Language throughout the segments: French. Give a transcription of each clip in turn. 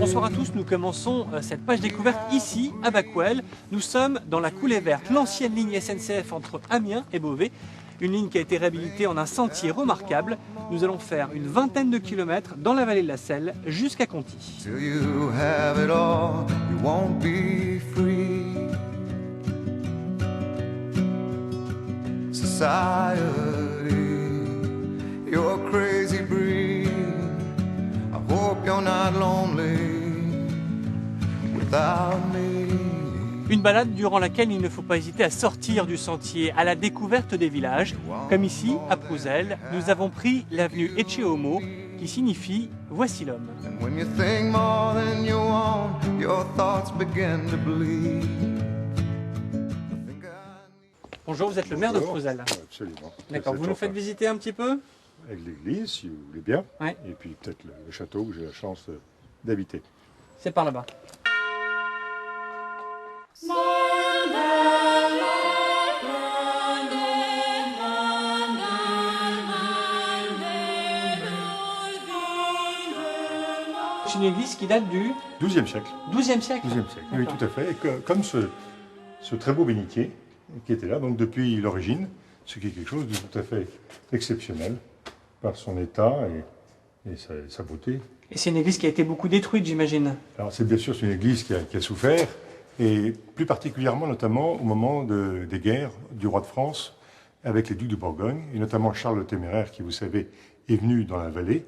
Bonsoir à tous, nous commençons cette page découverte ici à Bacquel. Nous sommes dans la Coulée Verte, l'ancienne ligne SNCF entre Amiens et Beauvais. Une ligne qui a été réhabilitée en un sentier remarquable. Nous allons faire une vingtaine de kilomètres dans la vallée de la Selle jusqu'à Conty. You're a crazy breed. I hope you're not lonely without me. Une balade durant laquelle il ne faut pas hésiter à sortir du sentier, à la découverte des villages. Comme ici, à Prouzel, nous avons pris l'avenue Ecce Homo, qui signifie « Voici l'homme ». And when you think more than you want, your thoughts begin to bleed. Bonjour, vous êtes le maire de Prouzel. Absolument. D'accord, vous nous faites visiter un petit peu? Avec l'église, si vous voulez bien, ouais. Et puis peut-être le château où j'ai la chance d'habiter. C'est par là-bas. C'est une église qui date du XIIe siècle. XIIe siècle. XIIe siècle, oui, tout à fait. Et comme ce très beau bénitier qui était là, donc depuis l'origine, ce qui est quelque chose de tout à fait exceptionnel par son état et sa beauté. Et c'est une église qui a été beaucoup détruite, j'imagine. Alors c'est bien sûr une église qui a souffert, et plus particulièrement notamment au moment des guerres du roi de France avec les ducs de Bourgogne, et notamment Charles le Téméraire qui, vous savez, est venu dans la vallée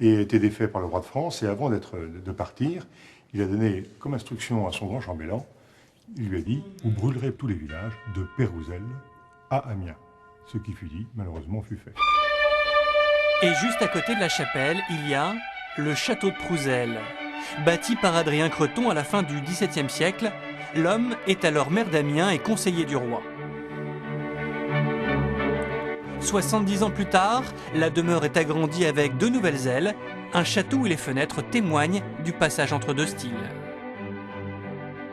et a été défait par le roi de France, et avant de partir, il a donné comme instruction à son grand chambellan, il lui a dit « Vous brûlerez tous les villages de Pérouzel à Amiens ». Ce qui fut dit, malheureusement, fut fait. Et juste à côté de la chapelle, il y a le château de Prouzel. Bâti par Adrien Creton à la fin du XVIIe siècle, l'homme est alors maire d'Amiens et conseiller du roi. 70 ans plus tard, la demeure est agrandie avec deux nouvelles ailes, un château où les fenêtres témoignent du passage entre deux styles.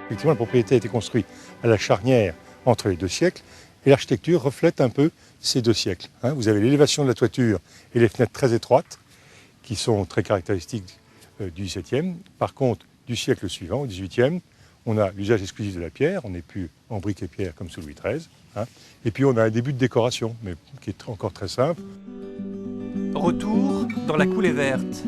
Effectivement, la propriété a été construite à la charnière entre les deux siècles, et l'architecture reflète un peu ces deux siècles. Vous avez l'élévation de la toiture et les fenêtres très étroites, qui sont très caractéristiques du XVIIe. Par contre, du siècle suivant, au XVIIIe, on a l'usage exclusif de la pierre, on n'est plus en briques et pierre comme sous Louis XIII. Et puis on a un début de décoration, mais qui est encore très simple. Retour dans la Coulée Verte.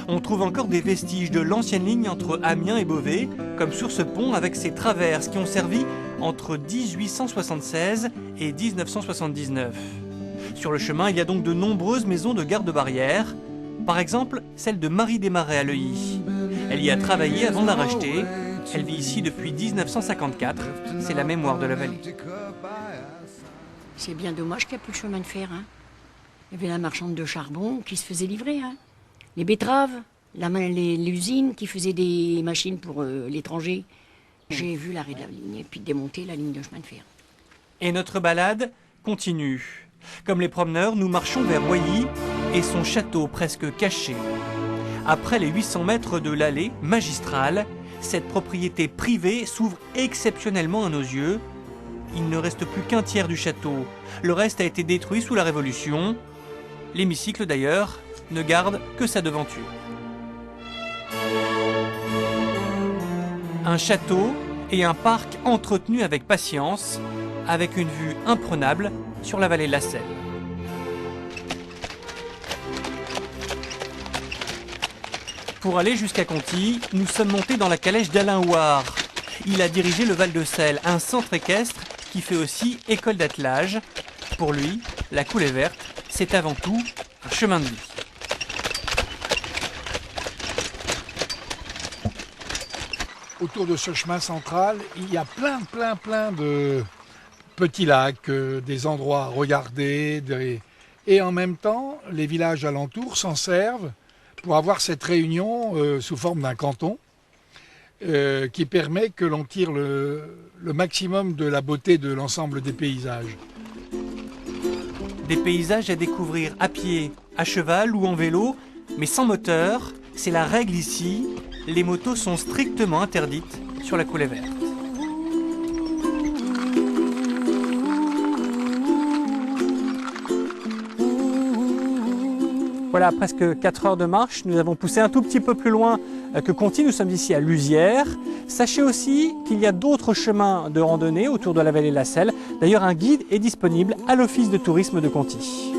On trouve encore des vestiges de l'ancienne ligne entre Amiens et Beauvais, comme sur ce pont avec ses traverses qui ont servi entre 1876 et 1979. Sur le chemin, il y a donc de nombreuses maisons de garde-barrière, par exemple celle de Marie Desmarais à Leuilly. Elle y a travaillé avant de la racheter. Elle vit ici depuis 1954. C'est la mémoire de la vallée. C'est bien dommage qu'il n'y ait plus de chemin de fer. Il y avait la marchande de charbon qui se faisait livrer. Les betteraves, l'usine qui faisait des machines pour l'étranger. J'ai vu l'arrêt de la ligne et puis démonter la ligne de chemin de fer. Et notre balade continue. Comme les promeneurs, nous marchons vers Roilly et son château presque caché. Après les 800 mètres de l'allée magistrale, cette propriété privée s'ouvre exceptionnellement à nos yeux. Il ne reste plus qu'un tiers du château. Le reste a été détruit sous la Révolution. L'hémicycle d'ailleurs ne garde que sa devanture. Un château et un parc entretenu avec patience, avec une vue imprenable sur la vallée de la Selle. Pour aller jusqu'à Conty, nous sommes montés dans la calèche d'Alain Ouard. Il a dirigé le Val de Selle, un centre équestre qui fait aussi école d'attelage. Pour lui, la Coulée Verte, c'est avant tout un chemin de vie. Autour de ce chemin central, il y a plein de petits lacs, des endroits à regarder. Et en même temps, les villages alentours s'en servent pour avoir cette réunion sous forme d'un canton qui permet que l'on tire le maximum de la beauté de l'ensemble des paysages. Des paysages à découvrir à pied, à cheval ou en vélo, mais sans moteur, c'est la règle ici. Les motos sont strictement interdites sur la Coulée Verte. Voilà, presque 4 heures de marche. Nous avons poussé un tout petit peu plus loin que Conty, nous sommes ici à Luzières. Sachez aussi qu'il y a d'autres chemins de randonnée autour de la vallée de la Selle. D'ailleurs, un guide est disponible à l'Office de tourisme de Conty.